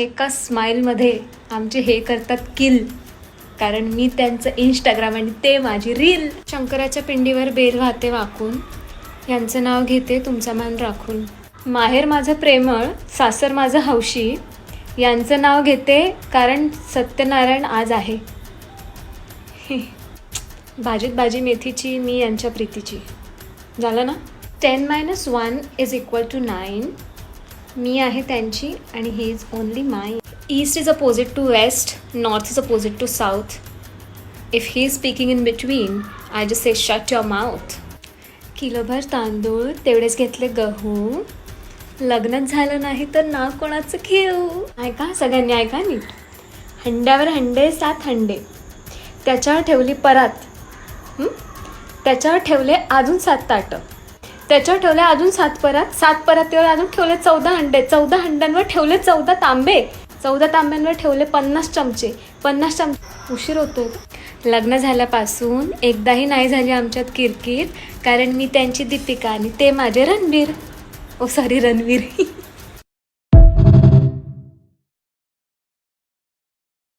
एका स्माईलमध्ये आमचे हे करतात किल, कारण मी त्यांचं इंस्टाग्राम आणि ते माझी रील. शंकराच्या पिंडीवर बेल वाहते वाकून, यांचं नाव घेते तुमचा मान राखून. माहेर माझं प्रेमळ, सासर माझं हौशी, यांचं नाव घेते कारण सत्यनारायण आज आहे. भाजीत भाजी मेथीची, मी यांच्या प्रीतीची. झालं ना. 10 - 1 = 9. मी आहे त्यांची आणि he is only my. East is opposite to west, north is opposite to south. If he is speaking in between, I just say shut your mouth. किलोभर तांदूळ तेवढेच घेतले गहू, लग्नच झालं नाही तर नाव कोणाचं घेऊ. ऐका सगळ्यांनी, ऐका नीट. हंड्यावर हंडे 7 हंडे, त्याच्यावर ठेवली परात, त्याच्यावर ठेवले अजून 7 ताटं, त्याच्यावर ठेवले अजून 7 परात, 7 परातीवर अजून ठेवले 14 हंडे, 14 हंड्यांवर ठेवले 14 तांबे, 14 तांब्यांवर ठेवले 50 चमचे, 50 चमचे. उशीर होतोय. लग्न झाल्यापासून एकदाही नाही झाली आमच्यात किरकिर, कारण मी त्यांची दीपिका आणि ते माझे रणवीर. ओ सॉरी रणवीर.